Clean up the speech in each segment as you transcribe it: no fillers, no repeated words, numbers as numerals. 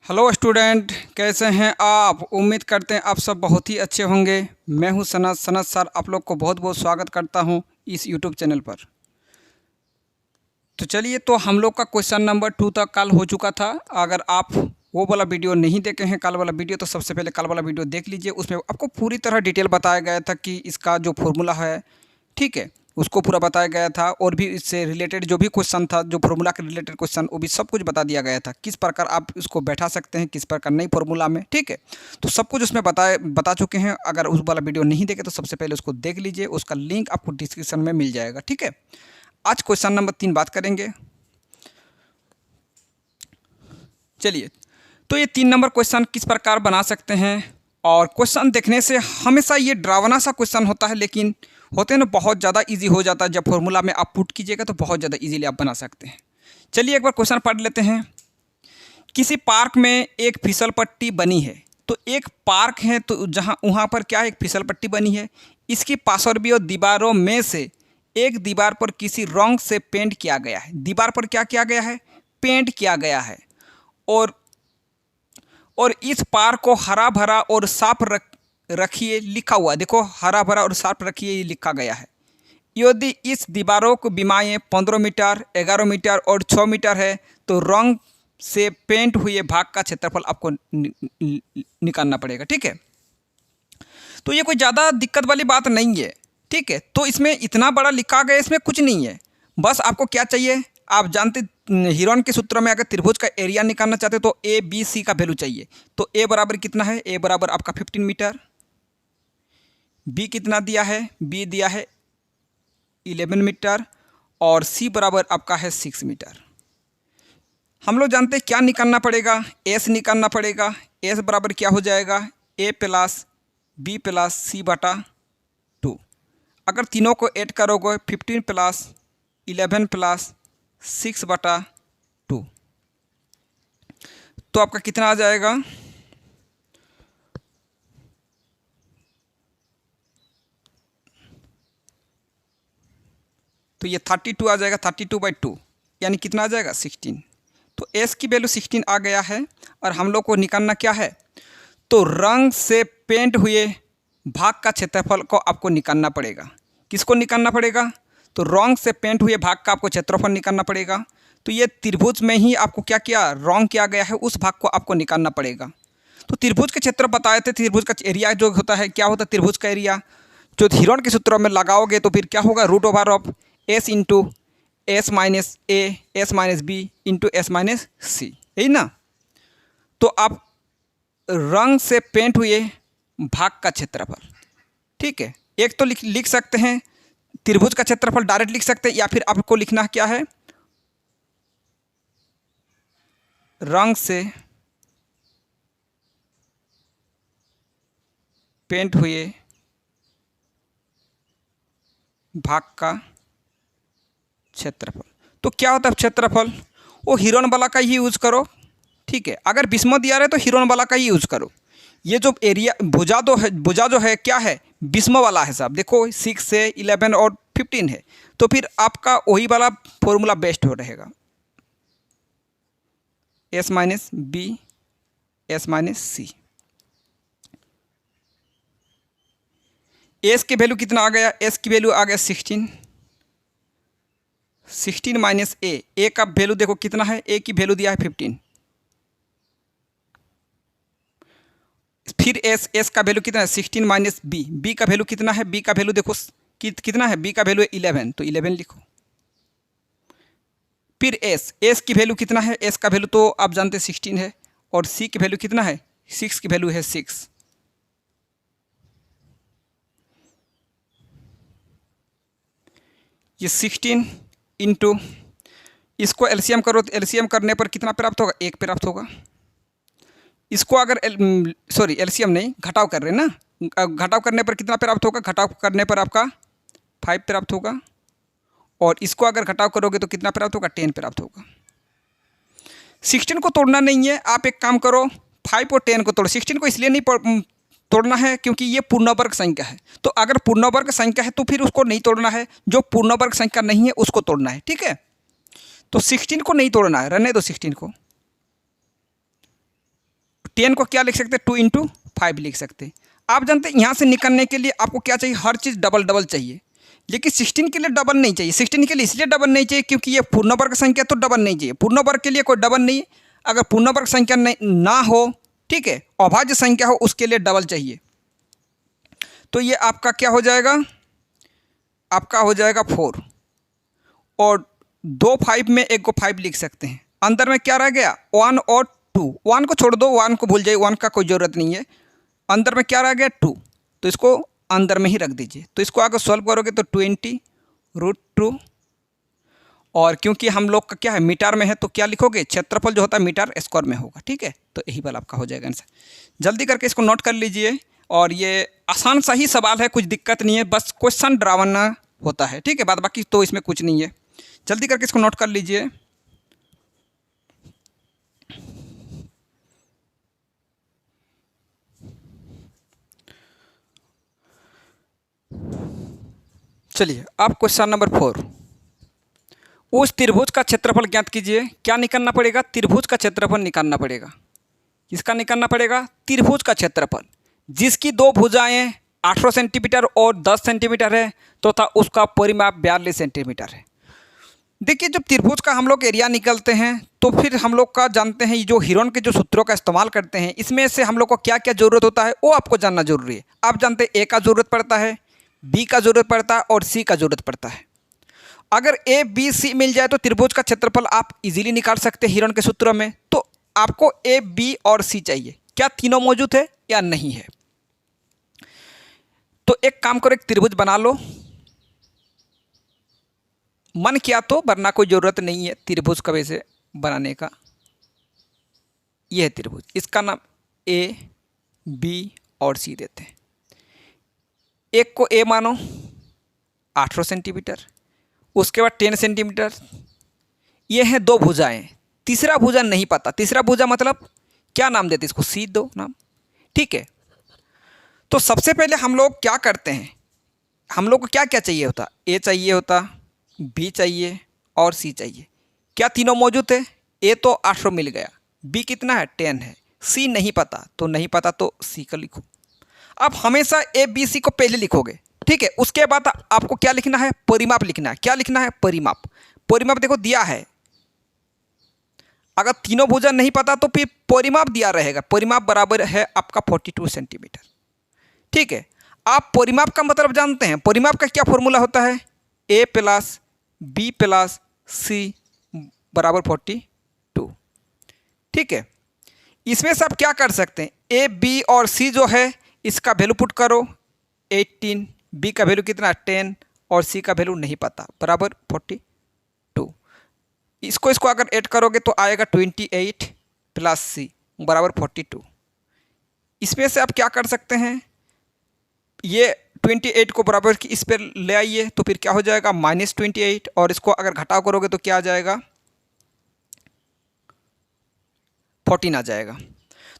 Hello student, कैसे हैं आप। उम्मीद करते हैं आप सब बहुत ही अच्छे होंगे। मैं हूं सनत सर, आप लोग को बहुत बहुत स्वागत करता हूं इस यूट्यूब चैनल पर। तो चलिए, तो हम लोग का क्वेश्चन नंबर 2 तक कल हो चुका था। अगर आप वो वाला वीडियो नहीं देखे हैं, कल वाला वीडियो, तो सबसे पहले कल वाला वीडियो देख लीजिए। उसमें आपको पूरी तरह डिटेल बताया गया था कि इसका जो फॉर्मूला है, ठीक है, उसको पूरा बताया गया था। और भी इससे रिलेटेड जो भी क्वेश्चन था, जो फार्मूला के रिलेटेड क्वेश्चन, वो भी सब कुछ बता दिया गया था। किस प्रकार आप इसको बैठा सकते हैं, किस प्रकार नहीं फार्मूला में, ठीक है। तो सब कुछ उसमें बता चुके हैं। अगर उस वाला वीडियो नहीं देखे तो सबसे पहले उसको देख लीजिए, उसका लिंक आपको डिस्क्रिप्शन में मिल जाएगा, ठीक है। आज क्वेश्चन नंबर 3 बात करेंगे। चलिए, तो ये 3 नंबर क्वेश्चन किस प्रकार बना सकते हैं। और क्वेश्चन देखने से हमेशा ये डरावना सा क्वेश्चन होता है, लेकिन होते हैं ना, बहुत ज़्यादा इजी हो जाता है। जब फॉर्मूला में आप पुट कीजिएगा तो बहुत ज़्यादा इजीली आप बना सकते हैं। चलिए, एक बार क्वेश्चन पढ़ लेते हैं। किसी पार्क में एक फिसल पट्टी बनी है। तो एक पार्क है, तो जहाँ वहाँ पर क्या है, एक फिसल पट्टी बनी है। इसकी पार्श्वीय दीवारों में से एक दीवार पर किसी रंग से पेंट किया गया है। दीवार पर क्या किया गया है, पेंट किया गया है। और इस पार्क को हरा भरा और साफ रखिए लिखा हुआ। देखो, हरा भरा और साफ रखिए ये लिखा गया है। यदि इस दीवारों को बीमाएँ 15 मीटर, 11 मीटर और 6 मीटर है, तो रंग से पेंट हुए भाग का क्षेत्रफल आपको निकालना पड़ेगा, ठीक है। तो ये कोई ज़्यादा दिक्कत वाली बात नहीं है, ठीक है। तो इसमें इतना बड़ा लिखा गया, इसमें कुछ नहीं है। बस आपको क्या चाहिए, आप जानते हीरोन के सूत्र में अगर त्रिभुज का एरिया निकालना चाहते हो तो ए बी सी का वैल्यू चाहिए। तो ए बराबर कितना है, ए बराबर आपका 15 मीटर। बी कितना दिया है, बी दिया है 11 मीटर। और सी बराबर आपका है 6 मीटर। हम लोग जानते हैं क्या निकालना पड़ेगा, एस निकालना पड़ेगा। एस बराबर क्या हो जाएगा, ए प्लस बी प्लस सी बटा 2। अगर तीनों को ऐड करोगे 15 प्लस 11 प्लस 6 बटा 2, तो आपका कितना आ जाएगा, तो ये 32 आ जाएगा। 32/2 यानी कितना आ जाएगा, 16। तो एस की वैल्यू 16 आ गया है। और हम लोग को निकालना क्या है, तो रंग से पेंट हुए भाग का क्षेत्रफल को आपको निकालना पड़ेगा। किसको निकालना पड़ेगा, तो रंग से पेंट हुए भाग का आपको क्षेत्रफल निकालना पड़ेगा। तो ये त्रिभुज में ही आपको क्या किया, रंग किया गया है, उस भाग को आपको निकालना पड़ेगा। तो त्रिभुज के क्षेत्र बताए थे, त्रिभुज का एरिया जो होता है, क्या होता है त्रिभुज का एरिया, जो हीरोन के सूत्रों में लगाओगे तो फिर क्या होगा, root over of S into S minus A, S minus B into S minus C, यही ना। तो आप रंग से पेंट हुए भाग का क्षेत्रफल, ठीक है। एक तो लिख सकते हैं त्रिभुज का क्षेत्रफल डायरेक्ट लिख सकते हैं, या फिर आपको लिखना क्या है, रंग से पेंट हुए भाग का क्षेत्रफल। तो क्या होता है क्षेत्रफल, वो हीरोन वाला का ही यूज़ करो, ठीक है। अगर बिस्मो दिया रहे तो हीरोन वाला का ही यूज़ करो। ये जो एरिया भुजा जो है क्या है, बिस्मो वाला है साहब। देखो 6 से 11 और 15 है, तो फिर आपका वही वाला फॉर्मूला बेस्ट हो रहेगा, S minus B S minus C. S की वैल्यू कितना आ गया, एस की वैल्यू आ गया 16 माइनस ए का वैल्यू देखो कितना है, ए की वैल्यू दिया है 15। फिर एस का वैल्यू कितना है, 16 माइनस बी का वैल्यू कितना है, बी का वैल्यू देखो कितना है, बी का वैल्यू 11, तो 11 लिखो। फिर एस की वैल्यू कितना है, एस का वैल्यू तो आप जानते हैं 16 है। और सी की वैल्यू कितना है, 6 की वैल्यू है 6। ये 16 इंटू, इसको एलसीएम करो तो एलसीएम करने पर कितना प्राप्त होगा, 1 प्राप्त होगा। इसको अगर सॉरी एलसीएम नहीं, घटाव कर रहे हैं ना, घटाव करने पर कितना प्राप्त होगा, घटाव करने पर आपका 5 प्राप्त होगा। और इसको अगर घटाव करोगे तो कितना प्राप्त होगा, 10 प्राप्त होगा। 16 को तोड़ना नहीं है, आप एक काम करो, 5 और 10 को तोड़ो। 16 को इसलिए नहीं तोड़ना है क्योंकि ये पूर्ण वर्ग संख्या है। तो अगर पूर्ण वर्ग संख्या है तो फिर उसको नहीं तोड़ना है, जो पूर्ण वर्ग संख्या नहीं है उसको तोड़ना है, ठीक है। तो 16 को नहीं तोड़ना है, रहने दो 16 को। 10 को क्या लिख सकते हैं, 2 इंटू 5 लिख सकते हैं। आप जानते हैं यहाँ से निकलने के लिए आपको क्या चाहिए, हर चीज़ डबल डबल चाहिए, लेकिन 16 के लिए डबल नहीं चाहिए। 16 के लिए इसलिए डबल नहीं चाहिए क्योंकि ये पूर्ण वर्ग संख्या, तो डबल नहीं चाहिए। पूर्ण वर्ग के लिए कोई डबल नहीं है। अगर पूर्ण वर्ग संख्या ना हो, ठीक है, अभाज्य संख्या हो, उसके लिए डबल चाहिए। तो ये आपका क्या हो जाएगा, आपका हो जाएगा 4, और 2 5 में एक को 5 लिख सकते हैं। अंदर में क्या रह गया, 1 और 2। 1 को छोड़ दो, 1 को भूल जाइए, 1 का कोई ज़रूरत नहीं है। अंदर में क्या रह गया, 2, तो इसको अंदर में ही रख दीजिए। तो इसको अगर सॉल्व करोगे तो 20√2, और क्योंकि हम लोग का क्या है, मीटर में है, तो क्या लिखोगे, क्षेत्रफल जो होता है मीटर स्क्वायर में होगा। ठीक है, तो यही वाला आपका हो जाएगा आंसर। जल्दी करके इसको नोट कर लीजिए। और ये आसान सा ही सवाल है, कुछ दिक्कत नहीं है, बस क्वेश्चन डरावना होता है। ठीक है, बाद बाकी तो इसमें कुछ नहीं है। जल्दी करके इसको नोट कर लीजिए। चलिए, अब क्वेश्चन नंबर 4, उस त्रिभुज का क्षेत्रफल ज्ञात कीजिए। क्या निकालना पड़ेगा, त्रिभुज का क्षेत्रफल निकालना पड़ेगा। किसका निकालना पड़ेगा, त्रिभुज का क्षेत्रफल, जिसकी 2 भुजाएं 18 सेंटीमीटर और 10 सेंटीमीटर है, तथा उसका परिमाप 42 सेंटीमीटर है। देखिए, जब त्रिभुज का हम लोग एरिया निकलते हैं तो फिर हम लोग का जानते हैं, ये जो हिरोन के जो सूत्रों का इस्तेमाल करते हैं, इसमें से हम लोग को क्या क्या ज़रूरत होता है वो आपको जानना जरूरी है। आप जानते हैं ए का ज़रूरत पड़ता है, बी का ज़रूरत पड़ता है और सी का ज़रूरत पड़ता है। अगर ए बी सी मिल जाए तो त्रिभुज का क्षेत्रफल आप इजीली निकाल सकते हैं हिरोन के सूत्रों में। तो आपको ए बी और सी चाहिए, क्या तीनों मौजूद है या नहीं है। तो एक काम करो, एक त्रिभुज बना लो, मन किया तो, वरना कोई ज़रूरत नहीं है त्रिभुज का वैसे बनाने का। यह है त्रिभुज, इसका नाम ए बी और सी देते हैं। एक को ए मानो 18 सेंटीमीटर, उसके बाद 10 सेंटीमीटर। ये हैं 2 भुजाएं, तीसरा भुजा नहीं पता। तीसरा भुजा मतलब क्या नाम देते, इसको सी दो नाम। ठीक है, तो सबसे पहले हम लोग क्या करते हैं, हम लोग को क्या क्या चाहिए होता, ए चाहिए होता, बी चाहिए और सी चाहिए। क्या तीनों मौजूद है, ए तो 18 मिल गया, बी कितना है 10 है, सी नहीं पता, तो नहीं पता तो सी का लिखो। अब हमेशा ए बी सी को पहले लिखोगे, ठीक है। उसके बाद आपको क्या लिखना है, परिमाप लिखना है। क्या लिखना है, परिमाप। परिमाप देखो दिया है, अगर तीनों भुजा नहीं पता तो फिर परिमाप दिया रहेगा। परिमाप बराबर है आपका 42 सेंटीमीटर। ठीक है, आप परिमाप का मतलब जानते हैं। परिमाप का क्या फॉर्मूला होता है, ए प्लस बी प्लस सी बराबर 42। ठीक है, इसमें से आप क्या कर सकते हैं, ए बी और सी जो है इसका वैल्यू पुट करो 18, बी का वैल्यू कितना 10 और सी का वैल्यू नहीं पता, बराबर 42। इसको अगर ऐड करोगे तो आएगा 28 प्लस सी बराबर 42। इसमें से आप क्या कर सकते हैं, ये 28 को बराबर की इस पर ले आइए तो फिर क्या हो जाएगा -28, और इसको अगर घटाव करोगे तो क्या आ जाएगा 14 आ जाएगा।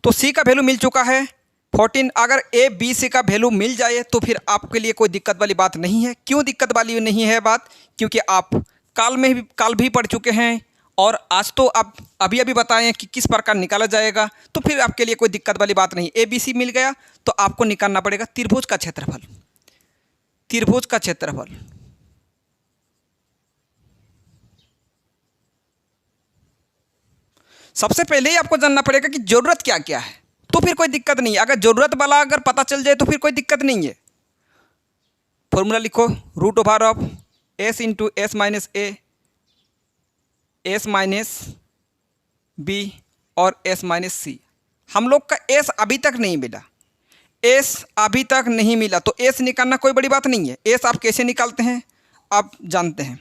तो सी का वैल्यू मिल चुका है 14। अगर ए बी सी का वैल्यू मिल जाए तो फिर आपके लिए कोई दिक्कत वाली बात नहीं है। क्यों दिक्कत वाली नहीं है बात, क्योंकि आप काल भी पढ़ चुके हैं और आज तो आप अभी अभी बताएं कि किस प्रकार निकाला जाएगा, तो फिर आपके लिए कोई दिक्कत वाली बात नहीं। ए बी सी मिल गया तो आपको निकालना पड़ेगा त्रिभुज का क्षेत्रफल। त्रिभुज का क्षेत्रफल सबसे पहले ही आपको जानना पड़ेगा कि जरूरत क्या क्या है, तो फिर कोई दिक्कत नहीं है। अगर जरूरत वाला अगर पता चल जाए तो फिर कोई दिक्कत नहीं है। फॉर्मूला लिखो, √ऑफ S into S minus A, S minus B और एस माइनस सी। हम लोग का एस अभी तक नहीं मिला, एस अभी तक नहीं मिला, तो एस निकालना कोई बड़ी बात नहीं है। एस आप कैसे निकालते हैं आप जानते हैं।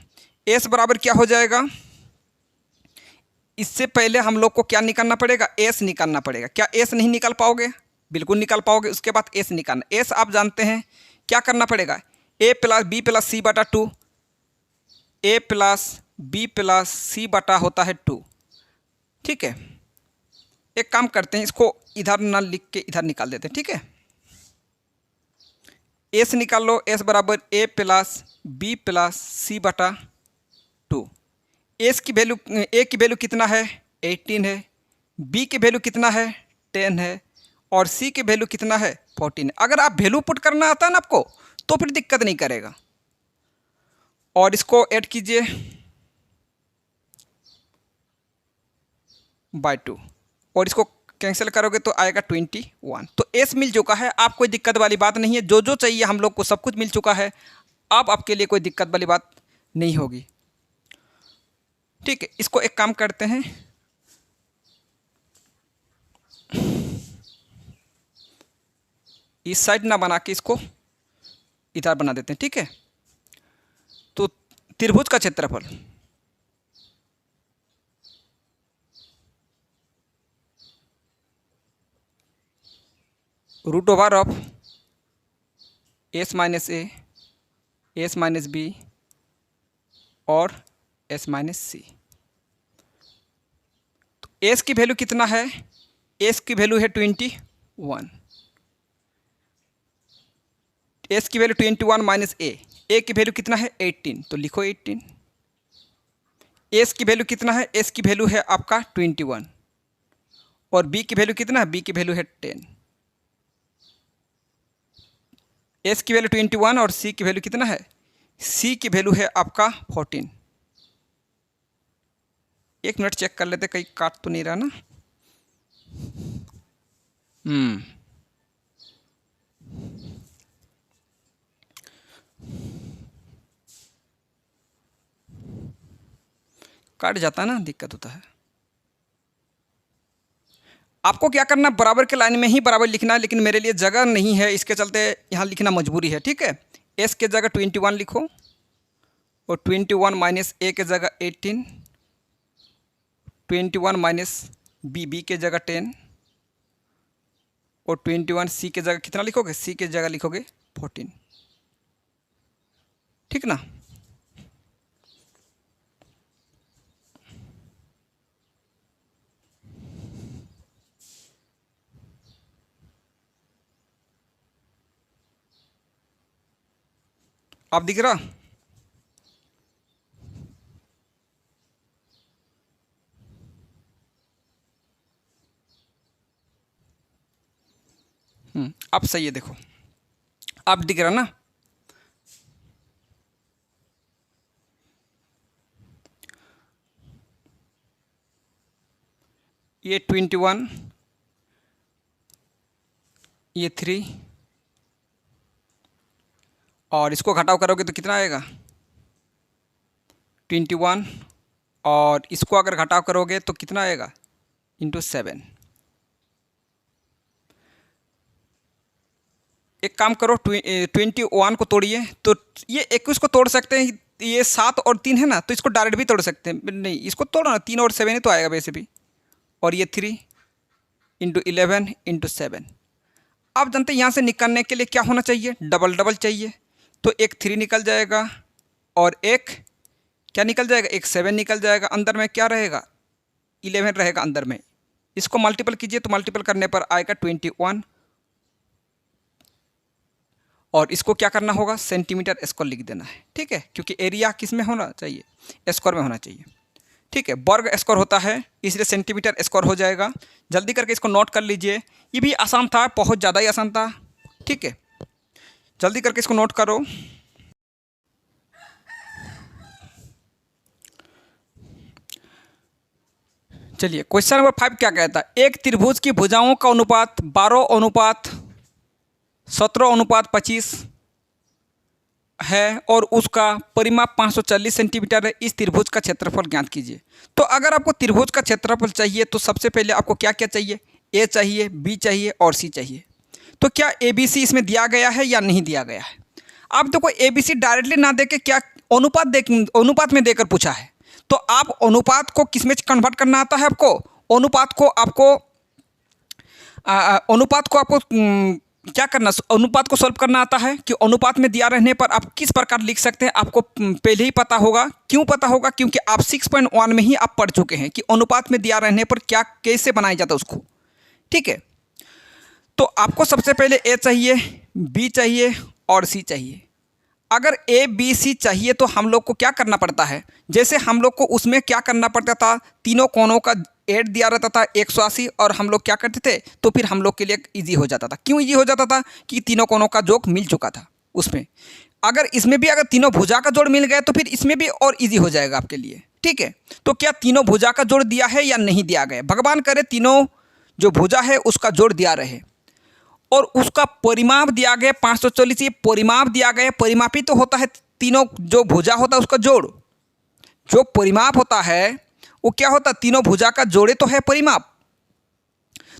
एस बराबर क्या हो जाएगा, इससे पहले हम लोग को क्या निकालना पड़ेगा, एस निकालना पड़ेगा। क्या एस नहीं निकाल पाओगे, बिल्कुल निकाल पाओगे। उसके बाद एस निकालना, एस आप जानते हैं क्या करना पड़ेगा, ए प्लस बी प्लस सी बटा 2, ए प्लस बी प्लस सी बटा होता है 2। ठीक है, एक काम करते हैं, इसको इधर ना लिख के इधर निकाल देते हैं। ठीक है, एस निकाल लो, एस बराबर ए प्लस बी प्लस सी बटा 2। एस की वैल्यू, ए की वैल्यू कितना है 18 है, बी की वैल्यू कितना है 10 है और सी की वैल्यू कितना है 14 है। अगर आप वैल्यू पुट करना आता है ना आपको तो फिर दिक्कत नहीं करेगा। और इसको ऐड कीजिए बाय 2 और इसको कैंसिल करोगे तो आएगा 21। तो एस मिल चुका है, आप कोई दिक्कत वाली बात नहीं है, जो जो चाहिए हम लोग को सब कुछ मिल चुका है। अब आपके लिए कोई दिक्कत वाली बात नहीं होगी। ठीक है, इसको एक काम करते हैं, इस साइड ना बना के इसको इधर बना देते हैं। ठीक है, तो त्रिभुज का क्षेत्रफल root over of S minus A, S minus B और एस माइनस सी। तो एस की वैल्यू कितना है, एस की वैल्यू है 21, एस की वैल्यू 21 माइनस ए की वैल्यू कितना है 18, तो लिखो 18। एस की वैल्यू कितना है, एस की वैल्यू है आपका 21 और बी की वैल्यू कितना है, बी की वैल्यू है 10। एस की वैल्यू 21 और सी की वैल्यू कितना है, सी की वैल्यू है आपका 14। एक मिनट चेक कर लेते कहीं काट तो नहीं रहा ना। काट जाता है ना, दिक्कत होता है। आपको क्या करना, बराबर के लाइन में ही बराबर लिखना है, लेकिन मेरे लिए जगह नहीं है, इसके चलते यहाँ लिखना मजबूरी है। ठीक है, एस के जगह 21 लिखो और 21 माइनस ए के जगह 18, 21 माइनस बी के जगह 10 और 21 सी के जगह कितना लिखोगे, सी के जगह लिखोगे 14। ठीक ना। आप दिख रहा, अब सही है, देखो आप दिख रहा ना। ये 21, ये 3 और इसको घटाव करोगे तो कितना आएगा 21 और इसको अगर घटाव करोगे तो कितना आएगा इंटू 7। एक काम करो, 21 को तोड़िए तो ये 21 को तोड़ सकते हैं, ये 7 और 3 है ना, तो इसको डायरेक्ट भी तोड़ सकते हैं। नहीं, इसको तोड़ो ना, 3 और 7 ही तो आएगा वैसे भी। और ये 3 इंटू 11 इंटू 7। आप जानते हैं यहाँ से निकलने के लिए क्या होना चाहिए, डबल डबल चाहिए। तो एक 3 निकल जाएगा और एक क्या निकल जाएगा, एक 7 निकल जाएगा। अंदर में क्या रहेगा 11 रहेगा अंदर में। इसको मल्टीपल कीजिए तो मल्टीपल करने पर आएगा 21 और इसको क्या करना होगा सेंटीमीटर स्क्वायर लिख देना है। ठीक है, क्योंकि एरिया किस में होना चाहिए, स्क्वायर में होना चाहिए। ठीक है, वर्ग स्क्वायर होता है इसलिए सेंटीमीटर स्क्वायर हो जाएगा। जल्दी करके इसको नोट कर लीजिए, ये भी आसान था, बहुत ज़्यादा ही आसान था। ठीक है, जल्दी करके इसको नोट करो। चलिए, क्वेश्चन नंबर 5 क्या कहता है, एक त्रिभुज की भुजाओं का अनुपात 12:17:25 है और उसका परिमाप 540 सेंटीमीटर है। इस त्रिभुज का क्षेत्रफल ज्ञात कीजिए। तो अगर आपको त्रिभुज का क्षेत्रफल चाहिए तो सबसे पहले आपको क्या क्या चाहिए, ए चाहिए, बी चाहिए और सी चाहिए। तो क्या ए बी सी इसमें दिया गया है या नहीं दिया गया है। आप देखो ए बी सी डायरेक्टली ना देके क्या अनुपात में देकर पूछा है। तो आप अनुपात को किस में कन्वर्ट करना आता है आपको, अनुपात को आपको क्या करना, अनुपात को सॉल्व करना आता है कि अनुपात में दिया रहने पर आप किस प्रकार लिख सकते हैं, आपको पहले ही पता होगा। क्यों पता होगा, क्योंकि आप 6.1 में ही आप पढ़ चुके हैं कि अनुपात में दिया रहने पर क्या कैसे बनाया जाता है उसको। ठीक है, तो आपको सबसे पहले ए चाहिए, बी चाहिए और सी चाहिए। अगर ए बी सी चाहिए तो हम लोग को क्या करना पड़ता है, जैसे हम लोग को उसमें क्या करना पड़ता था, तीनों कोणों का 8 दिया रहता था 180 और हम लोग क्या करते थे, तो फिर हम लोग के लिए ईजी हो जाता था। क्यों ईजी हो जाता था कि तीनों कोनों का जोड़ मिल चुका था उसमें। अगर इसमें भी अगर तीनों भुजा का जोड़ मिल गया तो फिर इसमें भी और ईजी हो जाएगा आपके लिए, ठीक है। तो क्या तीनों भुजा का जोड़ दिया है या नहीं दिया गया? भगवान करे तीनों जो भुजा है उसका जोड़ दिया रहे और उसका परिमाप दिया गया 540। ये परिमाप दिया गया, परिमापी तो होता है तीनों जो भुजा होता है उसका जोड़। जो परिमाप होता है वो क्या होता है, तीनों भुजा का जोड़े तो है परिमाप।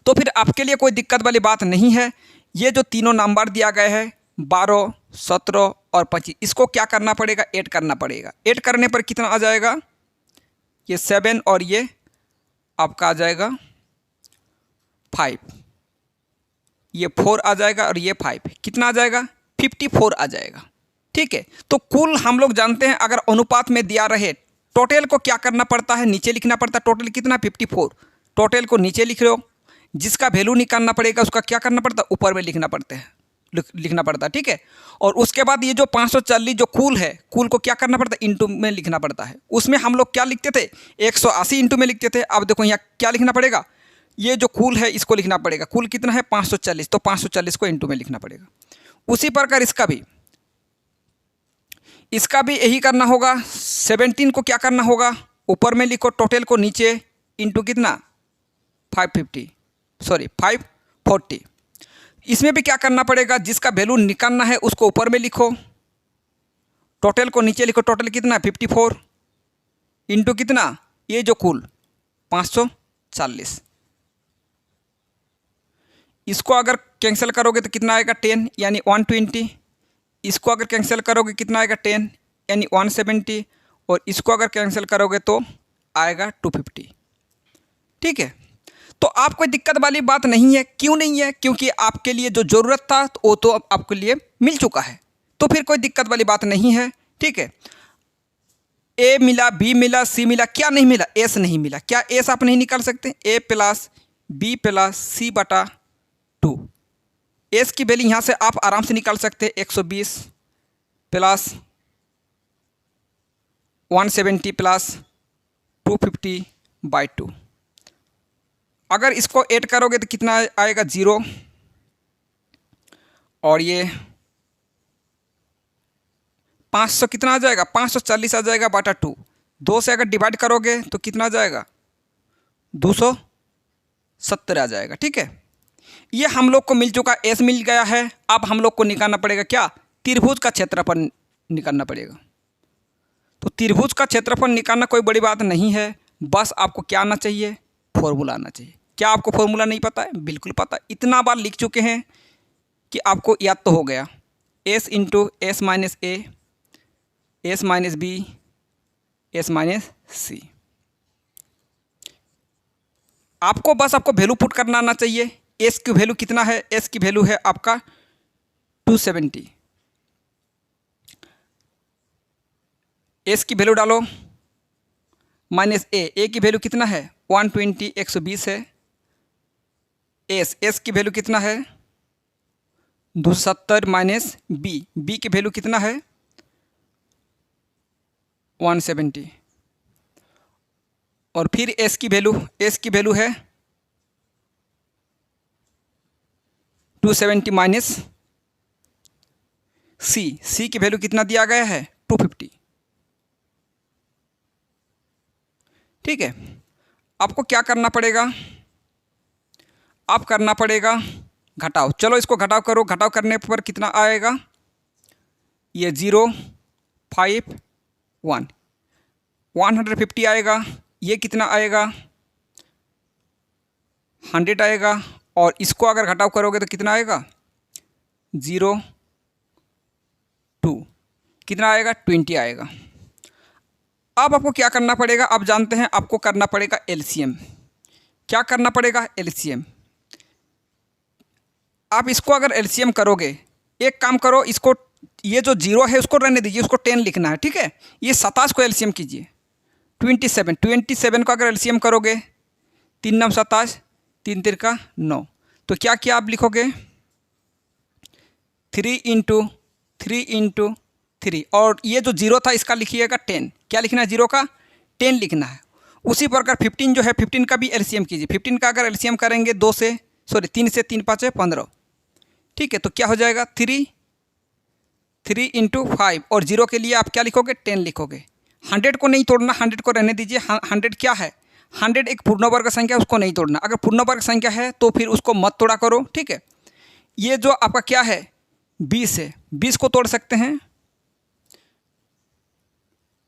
तो फिर आपके लिए कोई दिक्कत वाली बात नहीं है। ये जो तीनों नंबर दिया गया है 12, 17 और 25, इसको क्या करना पड़ेगा, ऐड करना पड़ेगा। ऐड करने पर कितना आ जाएगा, ये 7 और ये आपका आ जाएगा 5, ये 4 आ जाएगा और ये 5, कितना आ जाएगा 54 आ जाएगा, ठीक है। तो कुल हम लोग जानते हैं अगर अनुपात में दिया रहे, टोटल को क्या करना पड़ता है, नीचे लिखना पड़ता है। टोटल कितना 54, टोटल को नीचे लिख रहे हो, जिसका वैल्यू निकालना पड़ेगा उसका क्या करना पड़ता है, ऊपर में लिखना पड़ता है, ठीक है। और उसके बाद ये जो 540 जो कुल है, कुल को क्या करना पड़ता है, इंटू में लिखना पड़ता है। उसमें हम लोग क्या लिखते थे, 180 इंटू में लिखते थे। अब देखो यहाँ क्या लिखना पड़ेगा, ये जो कुल है इसको लिखना पड़ेगा। कुल कितना है 540, तो 540 को इंटू में लिखना पड़ेगा। उसी प्रकार इसका भी यही करना होगा। 17 को क्या करना होगा, ऊपर में लिखो, टोटल को नीचे, इंटू कितना 540। इसमें भी क्या करना पड़ेगा, जिसका वैल्यू निकालना है उसको ऊपर में लिखो, टोटल को नीचे लिखो। टोटल कितना 54 इंटू कितना, ये जो कुल 540। इसको अगर कैंसिल करोगे तो कितना आएगा 10 यानी 120। इसको अगर कैंसिल करोगे कितना आएगा 10 यानी 170। और इसको अगर कैंसिल करोगे तो आएगा 250, ठीक है। तो आप कोई दिक्कत वाली बात नहीं है। क्यों नहीं है, क्योंकि आपके लिए जो ज़रूरत था तो वो तो अब आपके लिए मिल चुका है, तो फिर कोई दिक्कत वाली बात नहीं है, ठीक है। ए मिला, बी मिला, सी मिला, क्या नहीं मिला, एस नहीं मिला। क्या एस आप नहीं निकाल सकते, ए प्लस बी प्लस सी बटा 2। एस की वैल्यू यहाँ से आप आराम से निकाल सकते हैं, 120 प्लस 170 प्लस 250/2। अगर इसको ऐड करोगे तो कितना आएगा 0, और ये 500 कितना आ जाएगा 540 आ जाएगा बटा 2। 2 से अगर डिवाइड करोगे तो कितना आ जाएगा 270 आ जाएगा, ठीक है। ये हम लोग को मिल चुका, एस मिल गया है। अब हम लोग को निकालना पड़ेगा क्या, त्रिभुज का क्षेत्रफल निकालना पड़ेगा। तो त्रिभुज का क्षेत्रफल निकालना कोई बड़ी बात नहीं है, बस आपको क्या आना चाहिए, फॉर्मूला आना चाहिए। क्या आपको फॉर्मूला नहीं पता है, बिल्कुल पता है, इतना बार लिख चुके हैं कि आपको याद तो हो गया। S into S minus A, S minus B, S minus C. आपको बस आपको वैल्यू पुट करना आना चाहिए। एस की वैल्यू कितना है, एस की वैल्यू है आपका 270। एस की वैल्यू डालो माइनस ए की वैल्यू कितना है 120, 120 है। एस की वैल्यू कितना है 270 माइनस बी की वैल्यू कितना है 170। और फिर एस की वैल्यू है 270 माइनस सी की वैल्यू कितना दिया गया है 250, ठीक है। आपको क्या करना पड़ेगा, आप करना पड़ेगा घटाव। चलो इसको घटाव करो, घटाव करने पर कितना आएगा, ये 0, 5, 1, 150 आएगा। ये कितना आएगा 100 आएगा। और इसको अगर घटाव करोगे तो कितना आएगा 0, 2, कितना आएगा 20 आएगा। अब आपको क्या करना पड़ेगा, आप जानते हैं आपको करना पड़ेगा एलसीएम। क्या करना पड़ेगा एलसीएम। आप इसको अगर एलसीएम करोगे, एक काम करो, इसको ये जो 0 है उसको रहने दीजिए, उसको 10 लिखना है, ठीक है। ये 27 को एलसीएम कीजिए, 27 को अगर एलसीएम करोगे 3 9 27, 3 3 9, तो क्या किया आप लिखोगे 3 इंटू 3 और ये जो 0 था इसका लिखिएगा 10। क्या लिखना है 0 का 10 लिखना है। उसी प्रकार 15 जो है 15 का भी एलसीएम कीजिए। 15 का अगर एलसीएम करेंगे 3 से 3 5 15, ठीक है। तो क्या हो जाएगा 3 × 5 और 0 के लिए आप क्या लिखोगे 10 लिखोगे। 100 को नहीं तोड़ना, 100 को रहने दीजिए। 100 क्या है, 100 एक पूर्ण वर्ग संख्या, उसको नहीं तोड़ना। अगर पूर्ण वर्ग संख्या है तो फिर उसको मत तोड़ा करो, ठीक है। ये जो आपका क्या है 20 है, 20 को तोड़ सकते हैं,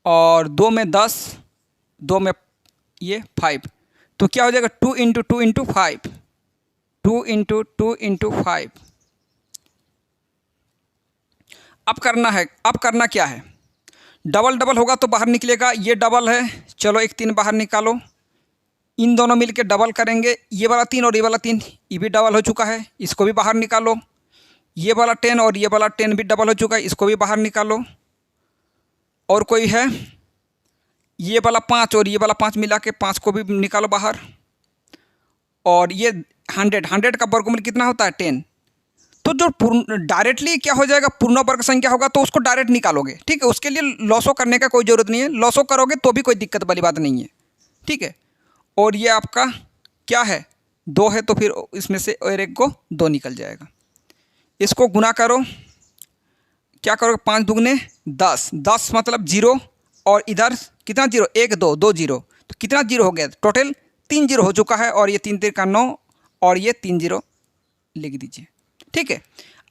और 2 में 10, 2 में ये 5, तो क्या हो जाएगा 2 × 2 × 5, 2 × 2 × 5। अब करना क्या है, डबल डबल होगा तो बाहर निकलेगा, ये डबल है, चलो एक 3 बाहर निकालो। इन दोनों मिलके डबल करेंगे, ये वाला 3 और ये वाला 3, ये भी डबल हो चुका है, इसको भी बाहर निकालो। ये वाला 10 और ये वाला 10 भी डबल हो चुका है, इसको भी बाहर निकालो। और कोई है, ये वाला 5 और ये वाला 5 मिला के 5 को भी निकालो बाहर। और ये 100 का वर्गमूल कितना होता है 10। तो जो डायरेक्टली क्या हो जाएगा पूर्ण वर्ग संख्या होगा तो उसको डायरेक्ट निकालोगे, ठीक है। उसके लिए लॉसो करने का कोई ज़रूरत नहीं है, लॉसो करोगे तो भी कोई दिक्कत वाली बात नहीं है, ठीक है। और ये आपका क्या है 2 है, तो फिर इसमें से और एक को 2 निकल जाएगा। इसको गुना करो, क्या करोगे 5 दूगने 10, 10 मतलब 0, और इधर कितना 0, 1 2 2 0, तो कितना 0 हो गया, टोटल 3 0 हो चुका है। और ये 3 3 का 9 और ये 3 0 लिख दीजिए, ठीक है।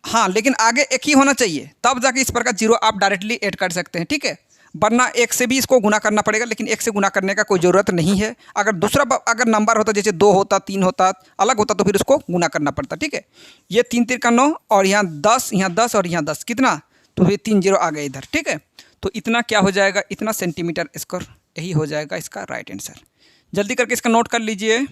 हाँ, लेकिन आगे एक ही होना चाहिए, तब जाके इस प्रकार 0 आप डायरेक्टली ऐड कर सकते हैं, ठीक है। वरना 1 से भी इसको गुना करना पड़ेगा, लेकिन 1 से गुना करने का कोई ज़रूरत नहीं है। अगर दूसरा अगर नंबर होता, जैसे 2 होता, 3 होता, अलग होता, तो फिर उसको गुना करना पड़ता, ठीक है। ये 3 3 का 9 और यहाँ 10, यहाँ 10 और यहाँ 10, कितना, तो फिर 3 0 आ गए इधर, ठीक है। तो इतना क्या हो जाएगा, इतना सेंटीमीटर स्क्वायर, यही हो जाएगा इसका राइट आंसर। जल्दी करके इसका नोट कर लीजिए।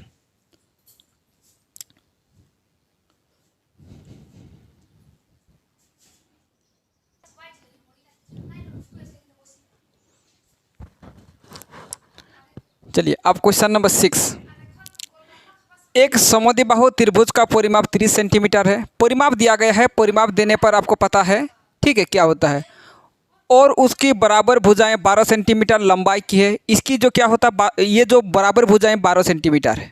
चलिए अब क्वेश्चन नंबर 6। एक समद्विबाहु त्रिभुज का परिमाप 30 सेंटीमीटर है। परिमाप दिया गया है, परिमाप देने पर आपको पता है, ठीक है, क्या होता है। और उसकी बराबर भुजाएं 12 सेंटीमीटर लंबाई की है। इसकी जो क्या होता है, ये जो बराबर भुजाएं 12 सेंटीमीटर है।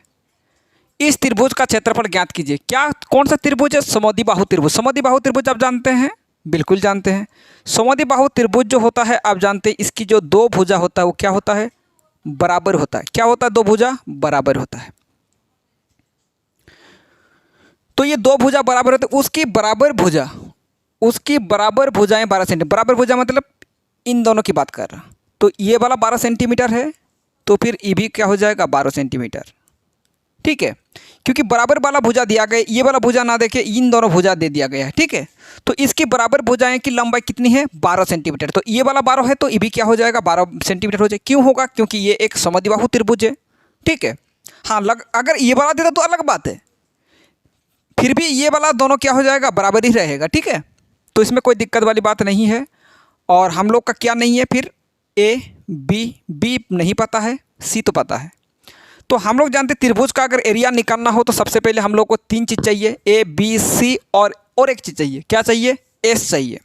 इस त्रिभुज का क्षेत्रफल ज्ञात कीजिए। क्या, कौन सा त्रिभुज है, समद्विबाहु त्रिभुज। समद्विबाहु त्रिभुज आप जानते हैं, बिल्कुल जानते हैं। समद्विबाहु त्रिभुज जो होता है आप जानते हैं, इसकी जो 2 भुजा होता है वो क्या होता है, बराबर होता है। क्या होता है, 2 भुजा बराबर होता है। तो ये 2 भुजा बराबर होते, उसकी बराबर भुजाएं 12 सेंटीमीटर। बराबर भुजा मतलब इन दोनों की बात कर रहा, तो ये वाला 12 सेंटीमीटर है, तो फिर ये भी क्या हो जाएगा 12 सेंटीमीटर, ठीक है। क्योंकि बराबर वाला भुजा दिया गया, ये वाला भुजा ना देखे, इन दोनों भुजा दे दिया गया है, ठीक है। तो इसकी बराबर भुजाएं की लंबाई कितनी है, 12 सेंटीमीटर। तो ये वाला 12 है, तो ये भी क्या हो जाएगा 12 सेंटीमीटर हो जाए। क्यों होगा, क्योंकि ये एक समद्विबाहु त्रिभुज है, ठीक है। हाँ, अगर ये वाला देता तो अलग बात है, फिर भी ये वाला दोनों क्या हो जाएगा बराबर ही रहेगा, ठीक है। तो इसमें कोई दिक्कत वाली बात नहीं है। और हम लोग का क्या नहीं है फिर, ए बी नहीं पता है, सी तो पता है। तो हम लोग जानते हैं त्रिभुज का अगर एरिया निकालना हो तो सबसे पहले हम लोग को 3 चीज़ चाहिए, ए बी सी, और एक चीज़ चाहिए, क्या चाहिए, एस चाहिए।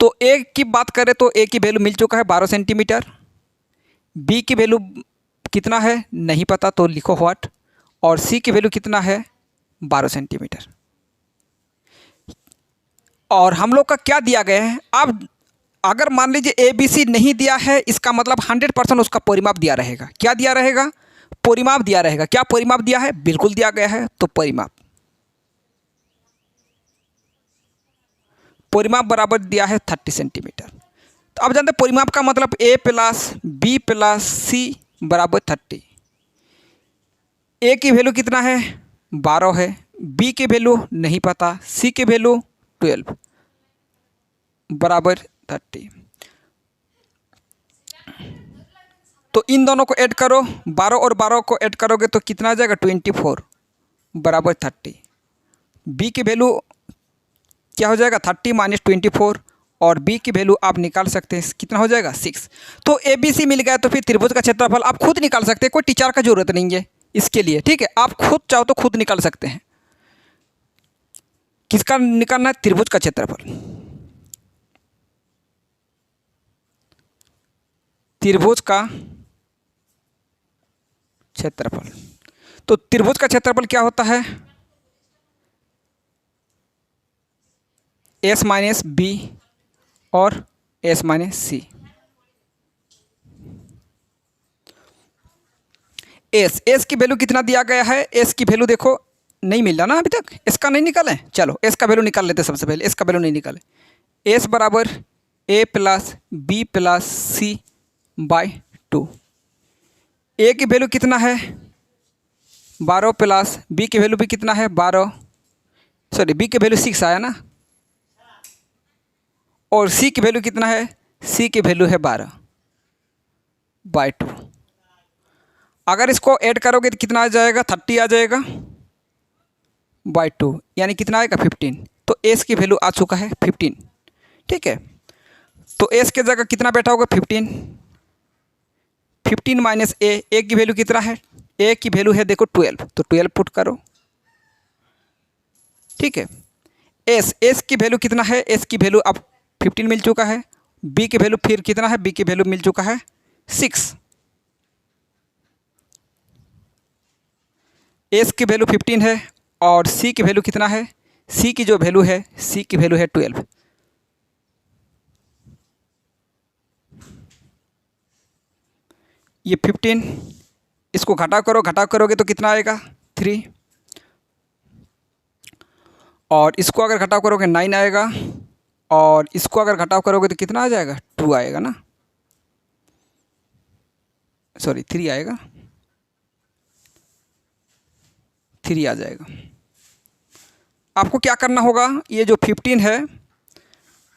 तो ए की बात करें तो ए की वैल्यू मिल चुका है 12 सेंटीमीटर। बी की वैल्यू कितना है नहीं पता, तो लिखो व्हाट। और सी की वैल्यू कितना है 12 सेंटीमीटर। और हम लोग का क्या दिया गया है, अब अगर मान लीजिए ए बी सी नहीं दिया है, इसका मतलब 100% उसका परिमाप दिया रहेगा। क्या दिया रहेगा, परिमाप दिया रहेगा। क्या परिमाप दिया है, बिल्कुल दिया गया है। तो परिमाप बराबर दिया है 30 सेंटीमीटर। तो अब जानते हैं परिमाप का मतलब ए प्लस बी प्लस सी बराबर 30। ए की वैल्यू कितना है 12 है, बी की वैल्यू नहीं पता, सी की वैल्यू 12 बराबर 30। तो इन दोनों को ऐड करो, 12 और 12 को ऐड करोगे तो कितना आ जाएगा 24 बराबर 30। बी की वैल्यू क्या हो जाएगा 30 माइनस 24, और बी की वैल्यू आप निकाल सकते हैं, कितना हो जाएगा 6। तो ए बी सी मिल गया। तो फिर त्रिभुज का क्षेत्रफल आप खुद निकाल सकते हैं, कोई टीचर का जरूरत नहीं है इसके लिए, ठीक है। आप खुद चाहो तो खुद निकाल सकते हैं। किसका निकालना है, त्रिभुज का क्षेत्रफल। त्रिभुज का क्षेत्रफल। तो त्रिभुज का क्षेत्रफल क्या होता है? एस माइनस बी और एस माइनस सी। एस की वैल्यू कितना दिया गया है? एस की वैल्यू देखो नहीं मिल रहा ना अभी तक, इसका नहीं निकाले। चलो एस का वैल्यू निकाल लेते सबसे पहले। एस का वैल्यू नहीं निकाले। एस बराबर A plus B plus C by 2। A की वैल्यू कितना है? 12 प्लस बी की वैल्यू भी कितना है? 12, सॉरी बी की वैल्यू 6 आया ना। और सी की वैल्यू कितना है? सी की वैल्यू है 12 बाई 2। अगर इसको ऐड करोगे तो कितना आ जाएगा? 30 आ जाएगा बाई 2, यानी कितना आएगा? 15। तो एस की वैल्यू आ चुका है 15। ठीक है, तो एस के जगह कितना बैठा होगा? 15। 15 माइनस ए की वैल्यू कितना है? ए की वैल्यू है देखो 12, तो 12 पुट करो। ठीक है, एस की वैल्यू कितना है? एस की वैल्यू अब 15 मिल चुका है। बी की वैल्यू फिर कितना है? बी की वैल्यू मिल चुका है 6। एस की वैल्यू 15 है और सी की वैल्यू कितना है? सी की जो वैल्यू है, सी की वैल्यू है 12। ये 15, इसको घटा करो, घटा करोगे तो कितना आएगा? 3। और इसको अगर घटाव करोगे 9 आएगा, और इसको अगर घटाव करोगे तो कितना आ जाएगा? 2 आएगा ना, सॉरी 3 आएगा, 3 आ जाएगा। आपको क्या करना होगा? ये जो 15 है,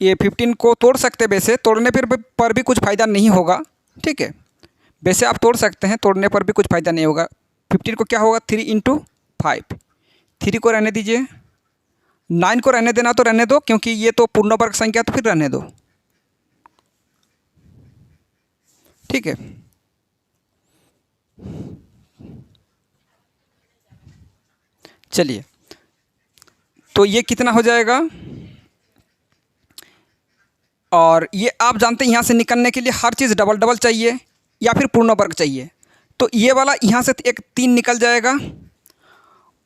ये 15 को तोड़ सकते हैं। वैसे तोड़ने पर भी कुछ फ़ायदा नहीं होगा। ठीक है, वैसे आप तोड़ सकते हैं, तोड़ने पर भी कुछ फ़ायदा नहीं होगा। 15 को क्या होगा? 3 × 5। 3 को रहने दीजिए, 9 को रहने देना तो रहने दो, क्योंकि ये तो पूर्ण वर्ग संख्या, तो फिर रहने दो। ठीक है, चलिए, तो ये कितना हो जाएगा? और ये आप जानते हैं यहाँ से निकलने के लिए हर चीज़ डबल डबल चाहिए या फिर पूर्ण वर्ग चाहिए। तो ये वाला यहाँ से एक 3 निकल जाएगा,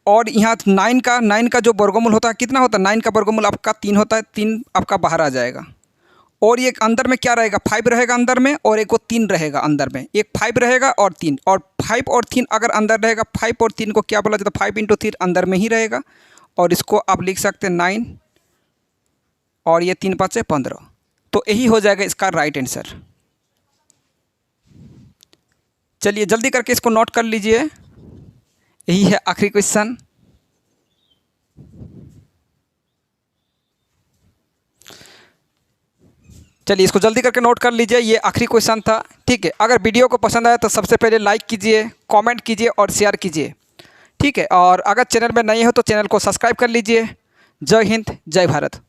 और यहाँ 9 का जो वर्गमूल होता है कितना होता है? 9 का वर्गमूल आपका 3 होता है, 3 आपका बाहर आ जाएगा। और ये अंदर में क्या रहेगा? 5 रहेगा अंदर में, और एक वो 3 रहेगा अंदर में। एक 5 रहेगा और 3, और 5 और 3 अगर अंदर रहेगा, 5 और 3 को क्या बोला जाता है? 5 × 3 अंदर में ही रहेगा। और इसको आप लिख सकते हैं 9, और ये 3 × 5 = 15। तो यही हो जाएगा इसका राइट आंसर। चलिए जल्दी करके इसको नोट कर लीजिए, यही है आखिरी क्वेश्चन। चलिए इसको जल्दी करके नोट कर लीजिए, ये आखिरी क्वेश्चन था। ठीक है, अगर वीडियो को पसंद आया तो सबसे पहले लाइक कीजिए, कमेंट कीजिए और शेयर कीजिए। ठीक है, और अगर चैनल में नए हो तो चैनल को सब्सक्राइब कर लीजिए। जय हिंद, जय भारत।